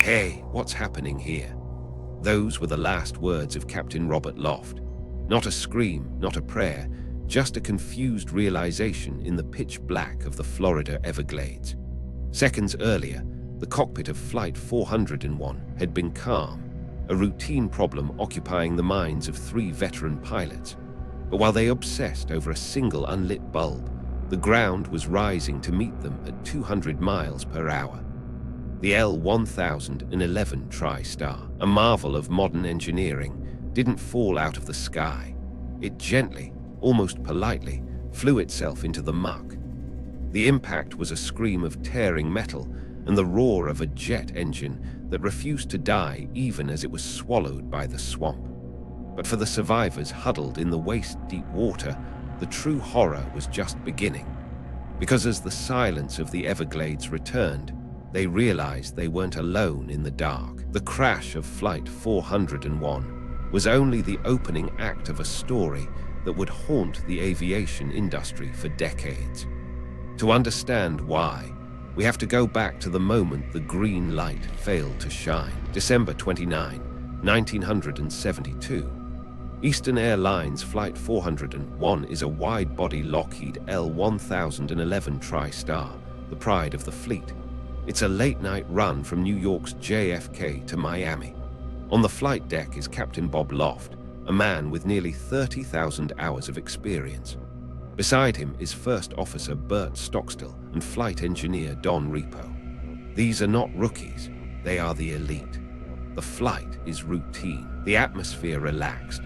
"Hey, what's happening here?" Those were the last words of Captain Robert Loft. Not a scream, not a prayer, just a confused realization in the pitch black of the Florida Everglades. Seconds earlier, the cockpit of Flight 401 had been calm, a routine problem occupying the minds of 3 veteran pilots. But while they obsessed over a single unlit bulb, the ground was rising to meet them at 200 miles per hour. The L-1011 TriStar, a marvel of modern engineering, didn't fall out of the sky. It gently, almost politely, flew itself into the muck. The impact was a scream of tearing metal and the roar of a jet engine that refused to die even as it was swallowed by the swamp. But for the survivors huddled in the waist-deep water, the true horror was just beginning. Because as the silence of the Everglades returned, they realized they weren't alone in the dark. The crash of Flight 401 was only the opening act of a story that would haunt the aviation industry for decades. To understand why, we have to go back to the moment the green light failed to shine. December 29, 1972. Eastern Airlines Flight 401 is a wide-body Lockheed L-1011 TriStar, the pride of the fleet. It's a late-night run from New York's JFK to Miami. On the flight deck is Captain Bob Loft, a man with nearly 30,000 hours of experience. Beside him is First Officer Bert Stockstill and Flight Engineer Don Repo. These are not rookies, they are the elite. The flight is routine, the atmosphere relaxed.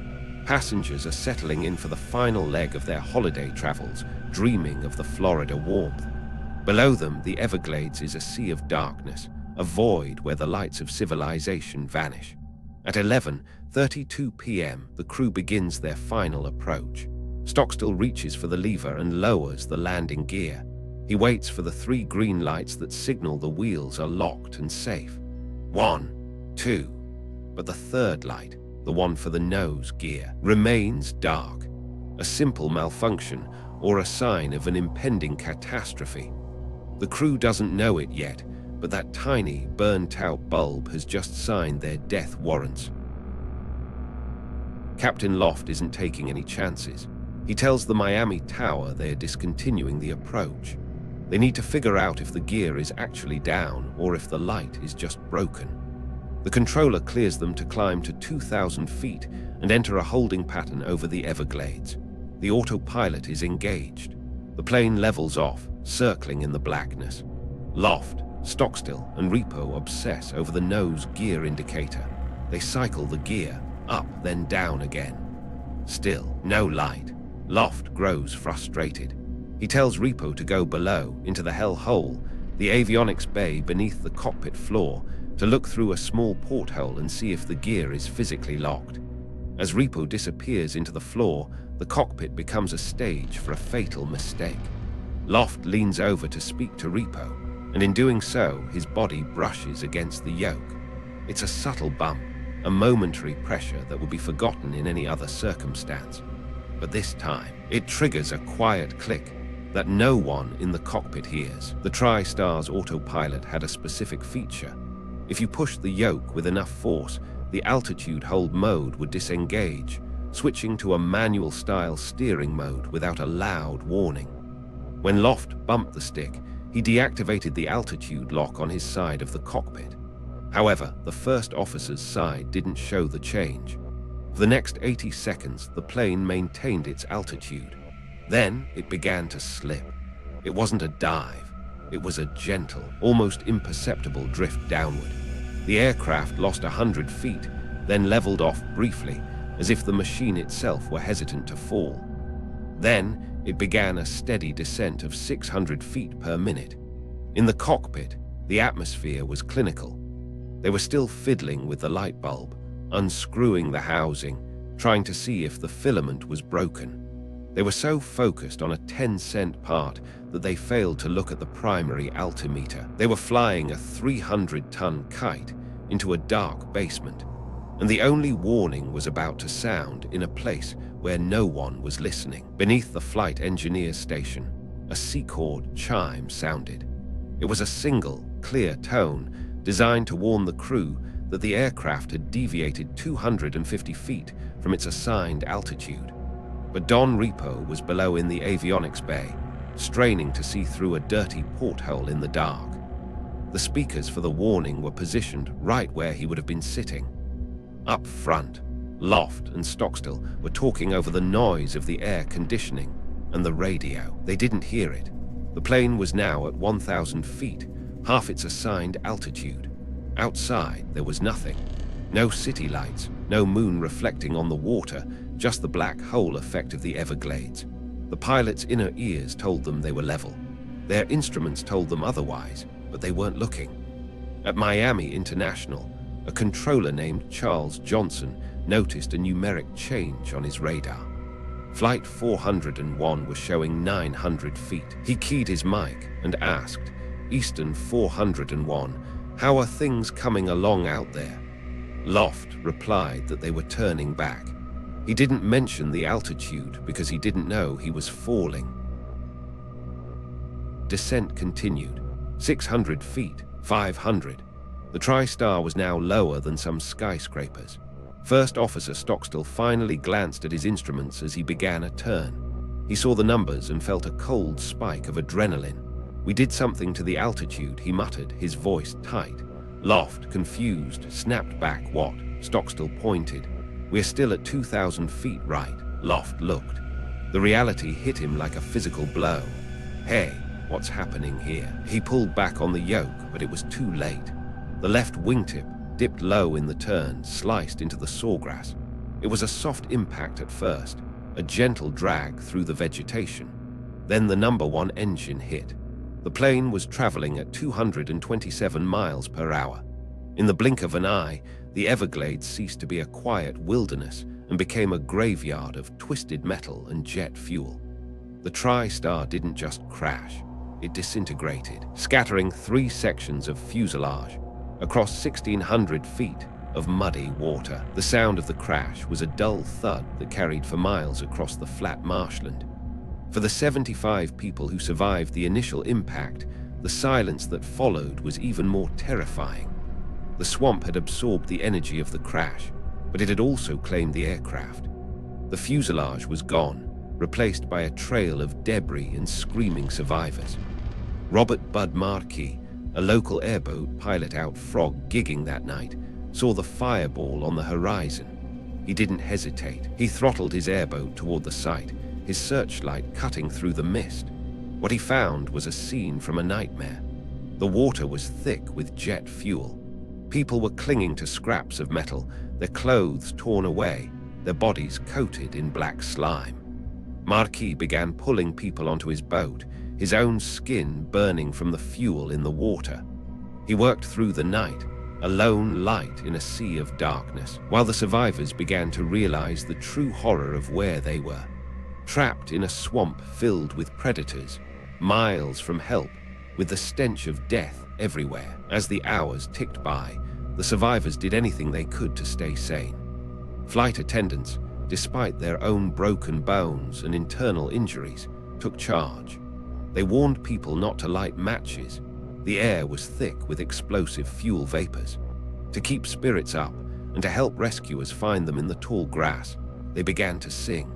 Passengers are settling in for the final leg of their holiday travels, dreaming of the Florida warmth. Below them, the Everglades is a sea of darkness, a void where the lights of civilization vanish. At 11:32 p.m., the crew begins their final approach. Stockstill reaches for the lever and lowers the landing gear. He waits for the 3 green lights that signal the wheels are locked and safe. 1, 2, but the 3rd light, the one for the nose gear, remains dark. A simple malfunction or a sign of an impending catastrophe. The crew doesn't know it yet, but that tiny, burnt-out bulb has just signed their death warrants. Captain Loft isn't taking any chances. He tells the Miami Tower they are discontinuing the approach. They need to figure out if the gear is actually down or if the light is just broken. The controller clears them to climb to 2,000 feet and enter a holding pattern over the Everglades. The autopilot is engaged. The plane levels off, circling in the blackness. Loft, Stockstill, and Repo obsess over the nose gear indicator. They cycle the gear, up then down again. Still, no light. Loft grows frustrated. He tells Repo to go below, into the hell hole, the avionics bay beneath the cockpit floor, to look through a small porthole and see if the gear is physically locked. As Repo disappears into the floor, the cockpit becomes a stage for a fatal mistake. Loft leans over to speak to Repo, and in doing so, his body brushes against the yoke. It's a subtle bump, a momentary pressure that would be forgotten in any other circumstance. But this time, it triggers a quiet click that no one in the cockpit hears. The TriStar's autopilot had a specific feature. If you pushed the yoke with enough force, the altitude hold mode would disengage, switching to a manual-style steering mode without a loud warning. When Loft bumped the stick, he deactivated the altitude lock on his side of the cockpit. However, the first officer's side didn't show the change. For the next 80 seconds, the plane maintained its altitude. Then it began to slip. It wasn't a dive. It was a gentle, almost imperceptible drift downward. The aircraft lost 100 feet, then leveled off briefly, as if the machine itself were hesitant to fall. Then it began a steady descent of 600 feet per minute. In the cockpit, the atmosphere was clinical. They were still fiddling with the light bulb, unscrewing the housing, trying to see if the filament was broken. They were so focused on a 10-cent part that they failed to look at the primary altimeter. They were flying a 300-ton kite into a dark basement, and the only warning was about to sound in a place where no one was listening. Beneath the flight engineer's station, a C-chord chime sounded. It was a single, clear tone designed to warn the crew that the aircraft had deviated 250 feet from its assigned altitude. But Don Repo was below in the avionics bay, straining to see through a dirty porthole in the dark. The speakers for the warning were positioned right where he would have been sitting. Up front, Loft and Stockstill were talking over the noise of the air conditioning and the radio. They didn't hear it. The plane was now at 1,000 feet, half its assigned altitude. Outside, there was nothing. No city lights, no moon reflecting on the water, just the black hole effect of the Everglades. The pilot's inner ears told them they were level. Their instruments told them otherwise, but they weren't looking. At Miami International, a controller named Charles Johnson noticed a numeric change on his radar. Flight 401 was showing 900 feet. He keyed his mic and asked, "Eastern 401, how are things coming along out there?" Loft replied that they were turning back. He didn't mention the altitude because he didn't know he was falling. Descent continued. 600 feet, 500. The TriStar was now lower than some skyscrapers. First Officer Stockstill finally glanced at his instruments as he began a turn. He saw the numbers and felt a cold spike of adrenaline. "We did something to the altitude," he muttered, his voice tight. Loft, confused, snapped back, "What?" Stockstill pointed. "We're still at 2,000 feet, right?" Loft looked. The reality hit him like a physical blow. "Hey, what's happening here?" He pulled back on the yoke, but it was too late. The left wingtip dipped low in the turn, sliced into the sawgrass. It was a soft impact at first, a gentle drag through the vegetation. Then the number 1 engine hit. The plane was traveling at 227 miles per hour. In the blink of an eye, the Everglades ceased to be a quiet wilderness and became a graveyard of twisted metal and jet fuel. The TriStar didn't just crash, it disintegrated, scattering 3 sections of fuselage across 1,600 feet of muddy water. The sound of the crash was a dull thud that carried for miles across the flat marshland. For the 75 people who survived the initial impact, the silence that followed was even more terrifying. The swamp had absorbed the energy of the crash, but it had also claimed the aircraft. The fuselage was gone, replaced by a trail of debris and screaming survivors. Robert Bud Markey, a local airboat pilot out frog gigging that night, saw the fireball on the horizon. He didn't hesitate. He throttled his airboat toward the site, his searchlight cutting through the mist. What he found was a scene from a nightmare. The water was thick with jet fuel. People were clinging to scraps of metal, their clothes torn away, their bodies coated in black slime. Marquis began pulling people onto his boat, his own skin burning from the fuel in the water. He worked through the night, a lone light in a sea of darkness, while the survivors began to realize the true horror of where they were. Trapped in a swamp filled with predators, miles from help, with the stench of death everywhere. As the hours ticked by, the survivors did anything they could to stay sane. Flight attendants, despite their own broken bones and internal injuries, took charge. They warned people not to light matches. The air was thick with explosive fuel vapors. To keep spirits up and to help rescuers find them in the tall grass, they began to sing.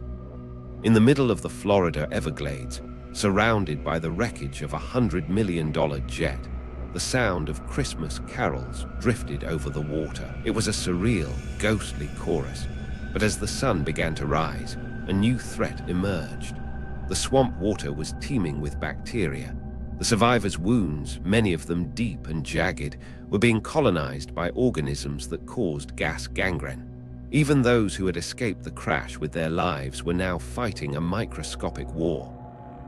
In the middle of the Florida Everglades, surrounded by the wreckage of a $100 million jet, the sound of Christmas carols drifted over the water. It was a surreal, ghostly chorus. But as the sun began to rise, a new threat emerged. The swamp water was teeming with bacteria. The survivors' wounds, many of them deep and jagged, were being colonized by organisms that caused gas gangrene. Even those who had escaped the crash with their lives were now fighting a microscopic war.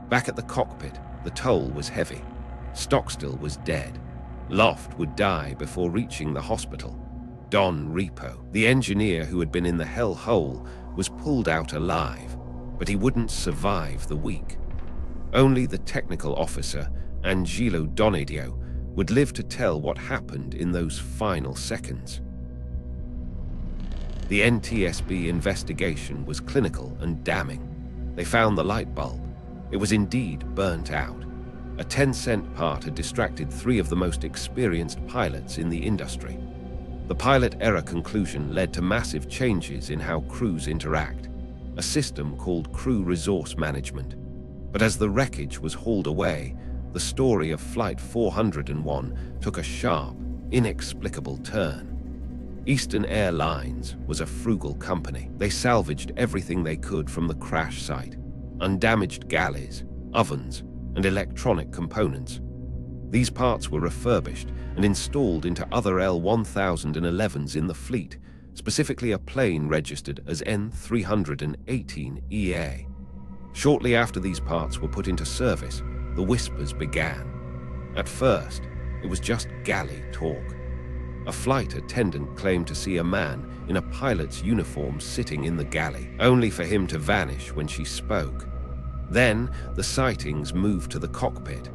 Back at the cockpit, the toll was heavy. Stockstill was dead. Loft would die before reaching the hospital. Don Repo, the engineer who had been in the hell hole, was pulled out alive, but he wouldn't survive the week. Only the technical officer, Angelo Donadio, would live to tell what happened in those final seconds. The NTSB investigation was clinical and damning. They found the light bulb. It was indeed burnt out. A 10-cent part had distracted 3 of the most experienced pilots in the industry. The pilot error conclusion led to massive changes in how crews interact, a system called crew resource management. But as the wreckage was hauled away, the story of Flight 401 took a sharp, inexplicable turn. Eastern Airlines was a frugal company. They salvaged everything they could from the crash site: undamaged galleys, ovens, and electronic components. These parts were refurbished and installed into other L-1011s in the fleet, specifically a plane registered as N318EA. Shortly after these parts were put into service, the whispers began. At first, it was just galley talk. A flight attendant claimed to see a man in a pilot's uniform sitting in the galley, only for him to vanish when she spoke. Then, the sightings moved to the cockpit,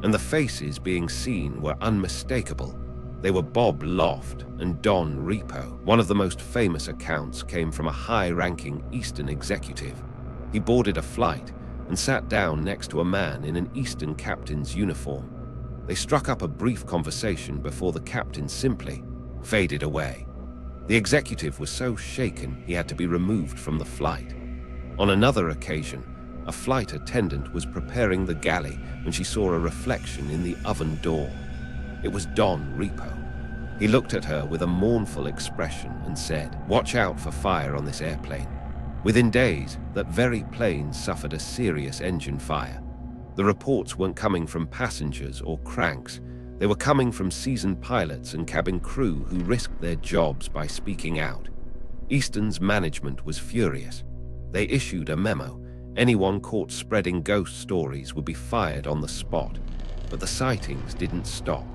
and the faces being seen were unmistakable. They were Bob Loft and Don Repo. One of the most famous accounts came from a high-ranking Eastern executive. He boarded a flight and sat down next to a man in an Eastern captain's uniform. They struck up a brief conversation before the captain simply faded away. The executive was so shaken he had to be removed from the flight. On another occasion, a flight attendant was preparing the galley when she saw a reflection in the oven door. It was Don Repo. He looked at her with a mournful expression and said, "Watch out for fire on this airplane." Within days, that very plane suffered a serious engine fire. The reports weren't coming from passengers or cranks. They were coming from seasoned pilots and cabin crew who risked their jobs by speaking out. Eastern's management was furious. They issued a memo. Anyone caught spreading ghost stories would be fired on the spot. But the sightings didn't stop.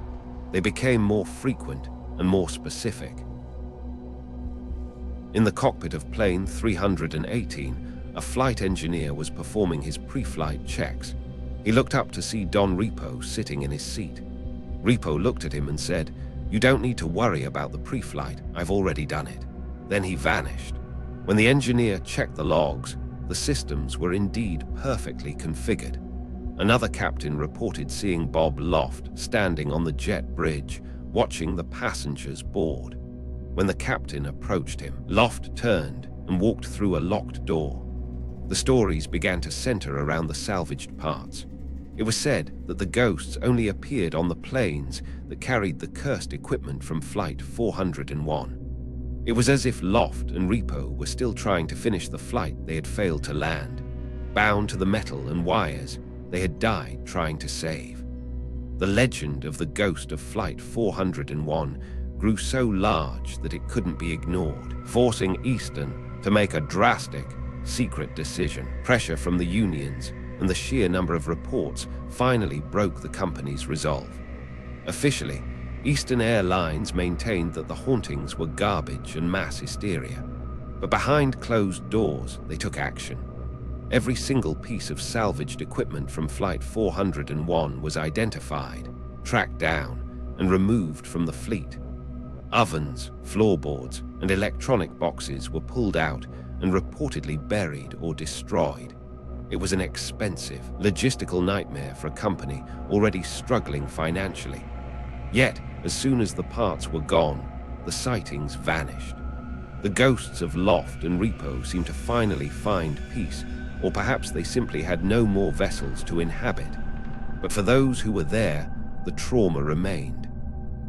They became more frequent and more specific. In the cockpit of plane 318, a flight engineer was performing his pre-flight checks. He looked up to see Don Repo sitting in his seat. Repo looked at him and said, "You don't need to worry about the pre-flight, I've already done it." Then he vanished. When the engineer checked the logs, the systems were indeed perfectly configured. Another captain reported seeing Bob Loft standing on the jet bridge, watching the passengers board. When the captain approached him, Loft turned and walked through a locked door. The stories began to center around the salvaged parts. It was said that the ghosts only appeared on the planes that carried the cursed equipment from Flight 401. It was as if Loft and Repo were still trying to finish the flight they had failed to land. Bound to the metal and wires, they had died trying to save. The legend of the ghost of Flight 401 grew so large that it couldn't be ignored, forcing Eastern to make a drastic, secret decision. Pressure from the unions and the sheer number of reports finally broke the company's resolve. Officially, Eastern Airlines maintained that the hauntings were garbage and mass hysteria. But behind closed doors, they took action. Every single piece of salvaged equipment from Flight 401 was identified, tracked down, and removed from the fleet. Ovens, floorboards, and electronic boxes were pulled out and reportedly buried or destroyed. It was an expensive, logistical nightmare for a company already struggling financially. Yet, as soon as the parts were gone, the sightings vanished. The ghosts of Loft and Repo seemed to finally find peace, or perhaps they simply had no more vessels to inhabit. But for those who were there, the trauma remained.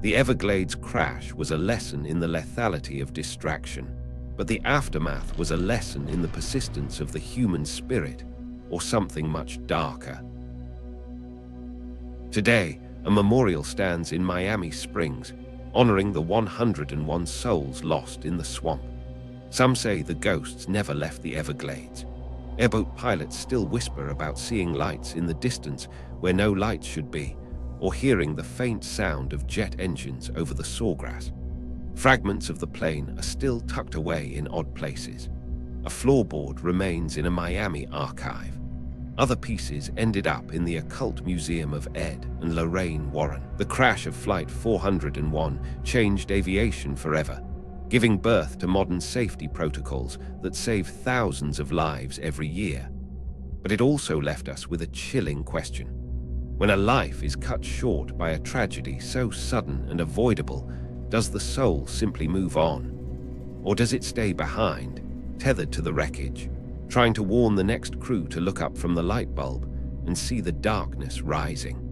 The Everglades crash was a lesson in the lethality of distraction, but the aftermath was a lesson in the persistence of the human spirit, or something much darker. Today, a memorial stands in Miami Springs, honoring the 101 souls lost in the swamp. Some say the ghosts never left the Everglades. Airboat pilots still whisper about seeing lights in the distance where no lights should be, or hearing the faint sound of jet engines over the sawgrass. Fragments of the plane are still tucked away in odd places. A floorboard remains in a Miami archive. Other pieces ended up in the Occult Museum of Ed and Lorraine Warren. The crash of Flight 401 changed aviation forever, giving birth to modern safety protocols that save thousands of lives every year. But it also left us with a chilling question. When a life is cut short by a tragedy so sudden and avoidable, does the soul simply move on? Or does it stay behind, tethered to the wreckage, trying to warn the next crew to look up from the light bulb and see the darkness rising?